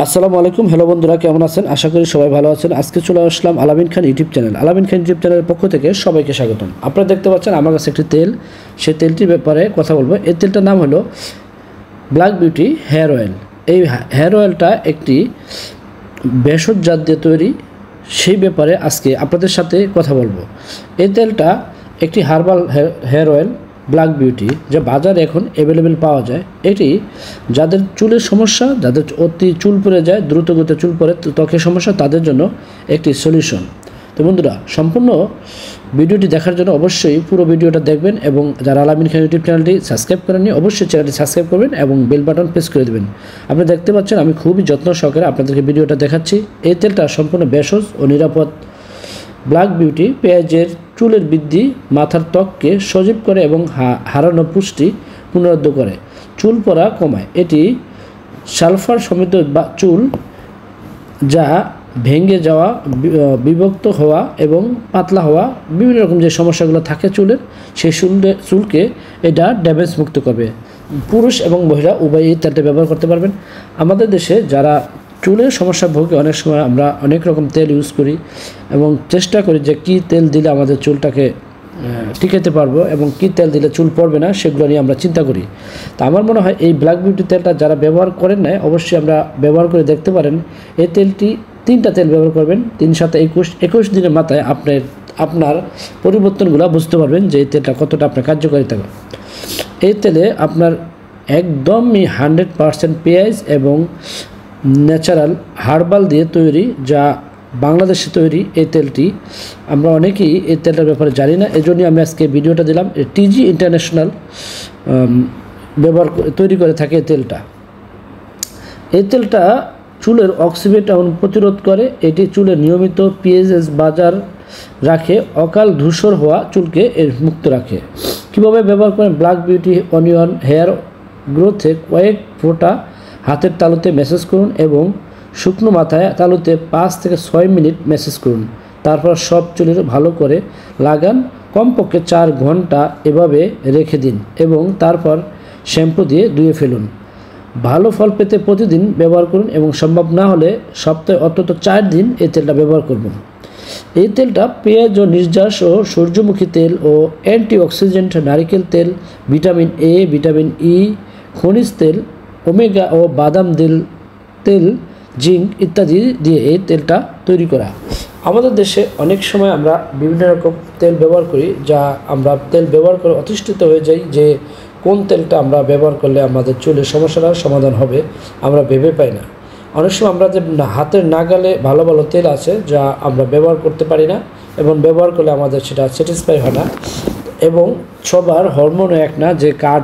আসসালামু আলাইকুম। হ্যালো বন্ধুরা, কেমন আছেন? আশা করি সবাই ভালো আছেন। আজকে চলে আসলাম আলামিন খান ইউটিউব চ্যানেল। আলামিন খান ইউটিউব চ্যানেলের পক্ষ থেকে সবাইকে স্বাগতম। আপনারা দেখতে পাচ্ছেন আমার কাছে একটি তেল, সেই তেলটির ব্যাপারে কথা বলবো। এই তেলটার নাম হলো ব্ল্যাক বিউটি হেয়ার অয়েল। এই হেয়ার অয়েলটা একটি ভেষজ জাত দিয়ে তৈরি, সেই ব্যাপারে আজকে আপনাদের সাথে কথা বলবো। এই তেলটা একটি herbal hair oil black beauty, যা বাজারে এখন অ্যাভেলেবেল পাওয়া যায়। এটি যাদের চুলের সমস্যা, যাদের অতি চুল পড়ে যায়, দ্রুত গতিতে চুল পড়ে, ত্বকের সমস্যা, তাদের জন্য একটি সলিউশন। তো বন্ধুরা, সম্পূর্ণ ভিডিওটি দেখার জন্য অবশ্যই পুরো ভিডিওটা দেখবেন এবং যারা আলামিন খান ইউটিউব চ্যানেলটি সাবস্ক্রাইব করেননি অবশ্যই চ্যানেলটি সাবস্ক্রাইব করবেন এবং বেল বাটন প্রেস করে দেবেন। আপনি দেখতে পাচ্ছেন আমি খুবই যত্ন সহকারে আপনাদেরকে ভিডিওটা দেখাচ্ছি। এই তেলটা সম্পূর্ণ ভেষজ ও নিরাপদ। ব্ল্যাক বিউটি পেঁয়াজের চুলের বৃদ্ধি, মাথার ত্বককে সজীব করে এবং হারানো পুষ্টি পুনরুদ্ধ করে, চুল পড়া কমায়। এটি সালফার সমৃদ্ধ চুল যা ভেঙে যাওয়া, বিভক্ত হওয়া এবং পাতলা হওয়া, বিভিন্ন রকম যে সমস্যাগুলো থাকে চুলের, সেই চুলকে এটা ড্যামেজ মুক্ত করবে। পুরুষ এবং মহিলা উভয়ই এই তেলটা ব্যবহার করতে পারবেন। আমাদের দেশে যারা চুলের সমস্যা ভোগে, অনেক সময় আমরা অনেক রকম তেল ইউজ করি এবং চেষ্টা করি যে কী তেল দিলে আমাদের চুলটাকে টিকাতে পারবো এবং কী তেল দিলে চুল পড়বে না, সেগুলো নিয়ে আমরা চিন্তা করি। তা আমার মনে হয় এই ব্ল্যাক বিউটি তেলটা যারা ব্যবহার করেন না, অবশ্যই আমরা ব্যবহার করে দেখতে পারেন। এই তেলটি 3টা তেল ব্যবহার করবেন, 3 7 21 দিনের মাথায় আপনার পরিবর্তনগুলো বুঝতে পারবেন যে এই তেলটা কতটা আপনার কার্যকারিতা। এই তেলে আপনার একদমই 100% পেঁয়াজ এবং ন্যাচারাল হার্বাল দিয়ে তৈরি, যা বাংলাদেশে তৈরি। এই তেলটি আমরা অনেকেই এই তেলটার ব্যাপারে জানি না, এজন্যই আমি আজকে ভিডিওটা দিলাম। টিজি ইন্টারন্যাশনাল তৈরি করে থাকে এই তেলটা। এই তেলটা চুলের অক্সিডেশন প্রতিরোধ করে। এটি চুলের নিয়মিত পিএইচ বাজার রাখে, অকাল ধূসর হওয়া চুলকে মুক্ত রাখে। কীভাবে ব্যবহার করেন? ব্ল্যাক বিউটি অনিয়ন হেয়ার গ্রোথে কয়েক ফোঁটা হাতের তালুতে ম্যাসেজ করুন এবং শুকনো মাথায় তালুতে 5 থেকে 6 মিনিট ম্যাসেজ করুন। তারপর সব চুলের ভালো করে লাগান। কমপক্ষে 4 ঘন্টা এভাবে রেখে দিন এবং তারপর শ্যাম্পু দিয়ে ধুয়ে ফেলুন। ভালো ফল পেতে প্রতিদিন ব্যবহার করুন এবং সম্ভব না হলে সপ্তাহে অন্তত 4 দিন এই তেলটা ব্যবহার করবেন। এই তেলটা পেঁয়াজ ও নির্যাস ও সূর্যমুখী তেল ও অ্যান্টিঅক্সিডেন্ট নারিকেল তেল, ভিটামিন এ, ভিটামিন ই, খনিজ তেল, ওমেগা ও বাদাম তেল, জিঙ্ক ইত্যাদি দিয়ে এই তেলটা তৈরি করা। আমাদের দেশে অনেক সময় আমরা বিভিন্ন রকম তেল ব্যবহার করি, যা আমরা তেল ব্যবহার করে অতিষ্ঠিত হয়ে যাই যে কোন তেলটা আমরা ব্যবহার করলে আমাদের চুলের সমস্যাটার সমাধান হবে, আমরা ভেবে পাই না। অনেক সময় আমরা যে হাতের নাগালে ভালো ভালো তেল আছে, যা আমরা ব্যবহার করতে পারি না এবং ব্যবহার করলে আমাদের সেটা স্যাটিসফাই হয় না। এবং সবার হরমোনও এক না, যে কার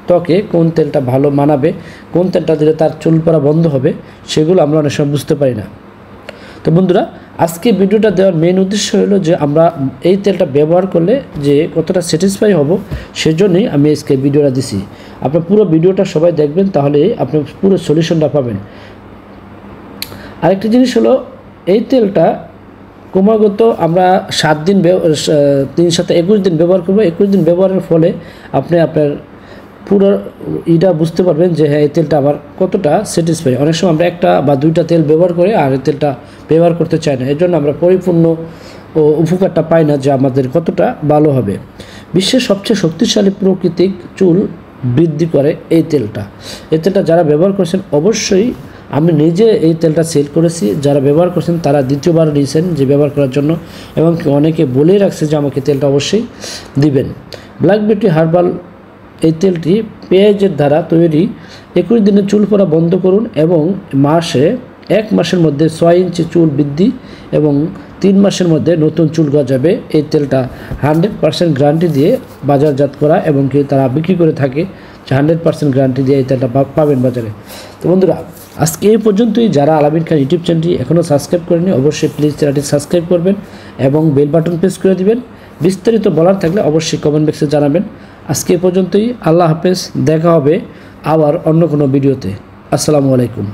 ত্বকে কোন তেলটা ভালো মানাবে, কোন তেলটা দিলে তার চুল পড়া বন্ধ হবে, সেগুলো আমরা অনেক সময় বুঝতে পারি না। তো বন্ধুরা, আজকে ভিডিওটা দেওয়ার মেইন উদ্দেশ্য হলো যে আমরা এই তেলটা ব্যবহার করলে যে কতটা স্যাটিসফাই হব, সেজন্যই আমি আজকে ভিডিওটা দিছি। আপনার পুরো ভিডিওটা সবাই দেখবেন, তাহলে আপনি পুরো সলিউশনটা পাবেন। আরেকটি জিনিস হলো, এই তেলটা ক্রমাগত আমরা 7 দিন 3 7 21 দিন ব্যবহার করবো। 21 দিন ব্যবহারের ফলে আপনি আপনার পুরো এটা বুঝতে পারবেন যে হ্যাঁ, এই তেলটা আবার কতটা স্যাটিসফাই। অনেক সময় আমরা 1টা বা 2টা তেল ব্যবহার করে আর এই তেলটা ব্যবহার করতে চাই না, এর জন্য আমরা পরিপূর্ণ ও উপকারটা পাই না যে আমাদের কতটা ভালো হবে। বিশ্বের সবচেয়ে শক্তিশালী প্রাকৃতিক চুল বৃদ্ধি করে এই তেলটা। এই তেলটা যারা ব্যবহার করেছেন, অবশ্যই আমি নিজে এই তেলটা সেল করেছি, যারা ব্যবহার করছেন তারা দ্বিতীয়বার নিয়েছেন যে ব্যবহার করার জন্য, এবং অনেকে বলেই রাখছে যে আমাকে তেলটা অবশ্যই দিবেন। ব্ল্যাক বিউটি হার্বাল এই তেলটি পেঁয়াজের দ্বারা তৈরি। 21 দিনে চুল পড়া বন্ধ করুন এবং 1 মাসের মধ্যে 6 ইঞ্চি চুল বৃদ্ধি এবং 3 মাসের মধ্যে নতুন চুল গজাবে। এই তেলটা 100% গ্যারান্টি দিয়ে বাজারজাত করা এবং কি তারা বিক্রি করে থাকে, 100% গ্যারান্টি দিয়ে এই তেলটা পাবেন বাজারে। তো বন্ধুরা, আজকে এই পর্যন্তই। যারা আলামিন খান ইউটিউব চ্যানেলটি এখনও সাবস্ক্রাইব করেনি, অবশ্যই প্লিজ চ্যানেলটি সাবস্ক্রাইব করবেন এবং বেল বাটন প্রেস করে দিবেন। বিস্তারিত বলার থাকলে অবশ্যই কমেন্ট বক্সে জানাবেন। আজকে এ পর্যন্তই। আল্লাহ হাফেজ। দেখা হবে আবার অন্য কোনো ভিডিওতে। আসসালামু আলাইকুম।